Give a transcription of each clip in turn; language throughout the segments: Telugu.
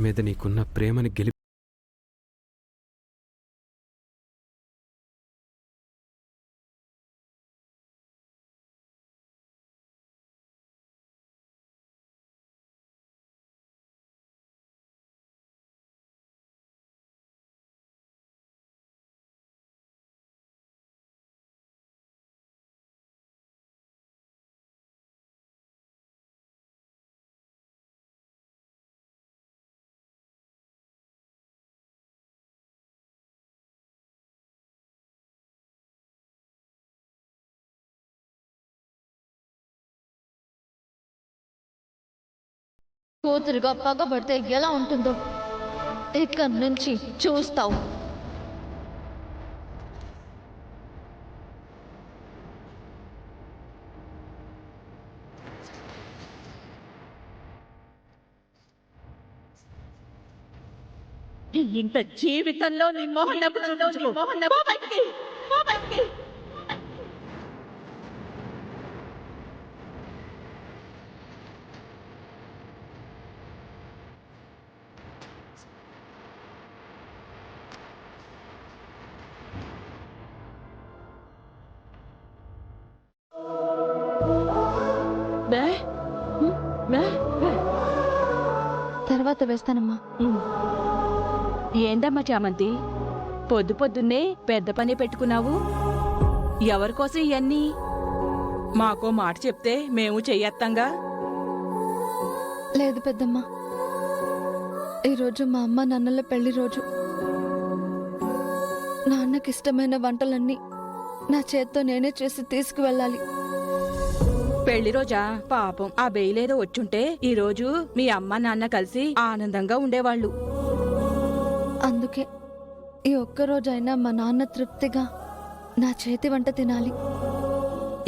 మీద నీకున్న ప్రేమని కూతురుగా పగబడితే ఎలా ఉంటుందో ఇక్కడి నుంచి చూస్తావు. ఇంత జీవితంలో నీ మోహన్ తర్వాత వేస్తానమ్మా. ఏందమ్మా చామంతి, పొద్దు పొద్దున్నే పెద్ద పని పెట్టుకున్నావు? ఎవరికోసం ఇవన్నీ? మాకో మాట చెప్తే మేము చెయ్యత్తంగా. లేదు పెద్దమ్మా, ఈరోజు మా అమ్మ నాన్నల పెళ్లి రోజు. నాన్నకిష్టమైన వంటలన్నీ నా చేత్తో నేనే చేసి తీసుకువెళ్ళాలి. పెళ్లి రోజా? పాపం, ఆ బెయిలేదో వచ్చుంటే ఈరోజు మీ అమ్మ నాన్న కలిసి ఆనందంగా ఉండేవాళ్ళు. అందుకే ఈ ఒక్కరోజైనా మా నాన్న తృప్తిగా నా చేతి వంట తినాలి.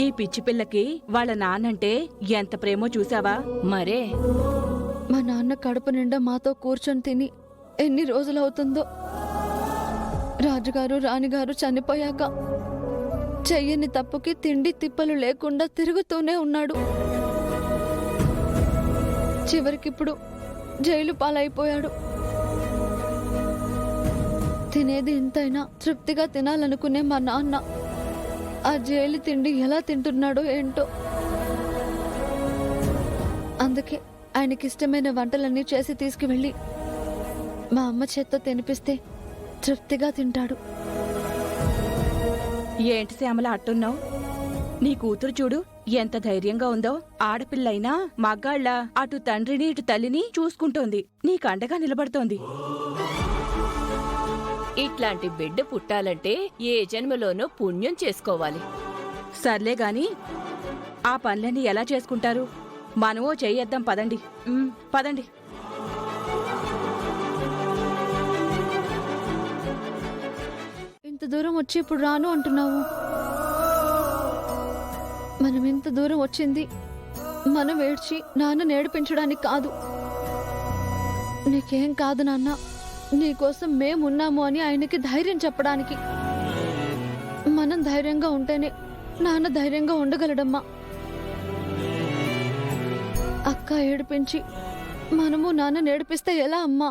ఈ పిచ్చి పిల్లకి వాళ్ళ నాన్నంటే ఎంత ప్రేమో చూసావా మరే. మా నాన్న కడుపు నిండా మాతో కూర్చొని తిని ఎన్ని రోజులవుతుందో. రాజుగారు రాణిగారు చనిపోయాక చెయ్యని తప్పుకి తిండి తిప్పలు లేకుండా తిరుగుతూనే ఉన్నాడు. చివరికిప్పుడు జైలు పాలైపోయాడు. తినేది ఎంతైనా తృప్తిగా తినాలనుకునే మా నాన్న ఆ జైలు తిండి ఎలా తింటున్నాడో ఏంటో. అందుకే ఆయనకిష్టమైన వంటలన్నీ చేసి తీసుకువెళ్ళి మా అమ్మ చేత్తో తినిపిస్తే తృప్తిగా తింటాడు. ఏంటి శ్యామల అట్టున్నావు? నీ కూతురు చూడు ఎంత ధైర్యంగా ఉందో. ఆడపిల్లైనా మగ్గాళ్ళ అటు తండ్రిని ఇటు తల్లిని చూసుకుంటోంది, నీకండగా నిలబడుతోంది. ఇట్లాంటి బిడ్డ పుట్టాలంటే ఏ జన్మలోనో పుణ్యం చేసుకోవాలి. సర్లే గాని ఆ పనులన్నీ ఎలా చేసుకుంటారు? మనమో చెయ్యేద్దాం పదండి. పదండి. ఇంత దూరం వచ్చి ఇప్పుడు రాను అంటున్నావు. మనం ఇంత దూరం వచ్చింది మనం ఏడ్చి నాన్న నేర్పించడానికి కాదు. నీకేం కాదు నాన్న, నీకోసం మేమున్నాము అని ఆయనకి ధైర్యం చెప్పడానికి. మనం ధైర్యంగా ఉంటేనే నాన్న ధైర్యంగా ఉండగలడమ్మా. అక్క ఏడిపించి మనము నాన్న నేర్పిస్తే ఎలా అమ్మా?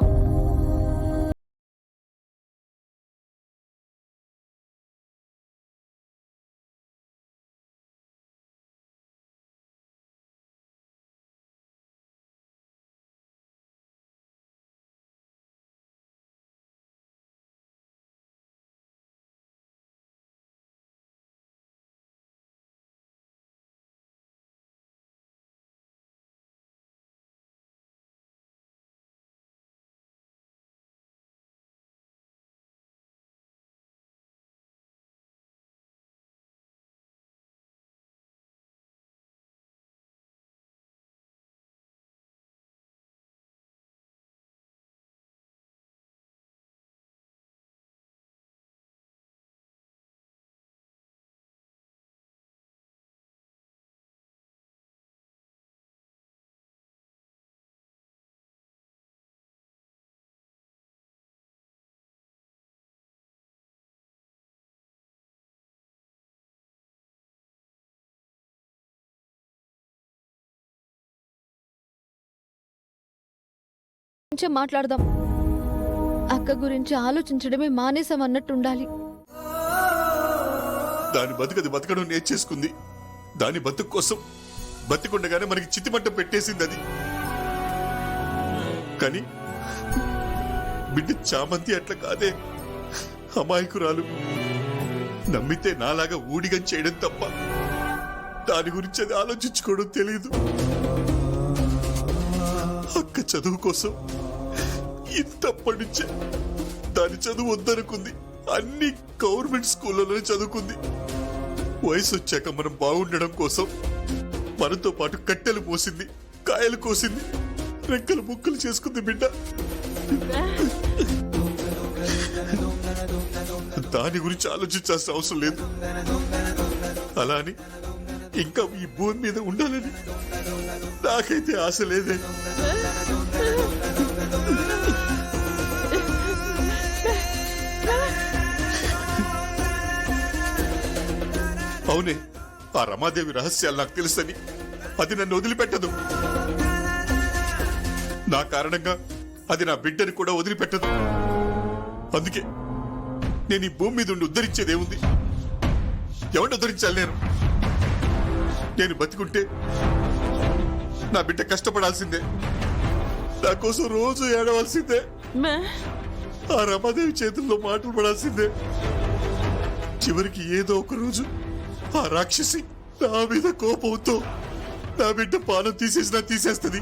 గురించే మాట్లాడదాం. అక్క గురించి ఆలోచించడమే మానేసామన్నట్టు ఉండాలి. దాని బతుకది బతకడం నేర్చేసుకుంది. దాని బతుకు కోసం బతికుండగానే మనకి చితిమంట పెట్టేసింది అది. కానీ బిడ్డ చామంతి అట్లా కాదే, అమాయకురాలు. నమ్మితే నాలాగా ఊడిగం చేయడం తప్ప దాని గురించి అది ఆలోచించుకోవడం తెలియదు. అక్క చదువు కోసం ఇంతప్పటి నుంచే దాని చదువు వద్దనుకుంది. అన్ని గవర్నమెంట్ స్కూళ్ళలోనే చదువుకుంది. వయసు వచ్చాక మనం బాగుండడం కోసం మనతో పాటు కట్టెలు మోసింది, కాయలు కోసింది, రెక్కలు ముక్కలు చేసుకుంది బిడ్డ. దాని గురించి ఆలోచించాల్సిన అవసరం లేదు. అలా అని ఇంకా ఈ భూమి మీద ఉండాలని నాకైతే ఆశ లేదే. అవునే, ఆ రమాదేవి రహస్యాలు నాకు తెలుసని అది నన్ను వదిలిపెట్టదు. నా కారణంగా అది నా బిడ్డని కూడా వదిలిపెట్టదు. అందుకే నేను ఈ భూమి మీద ఉండి ఉద్ధరించేదేముంది? ఎవరిని ఉద్ధరించాలి నేను? నేను బతికుంటే నా బిడ్డ కష్టపడాల్సిందే, నా కోసం రోజు ఏడవలసిందే, ఆ రమాదేవి చేతుల్లో మాటలు పడాల్సిందే. చివరికి ఏదో ఒక రోజు ఆ రాక్షసి నా మీద కోపంతో నా బిడ్డ పానం తీసేసినా తీసేస్తుంది.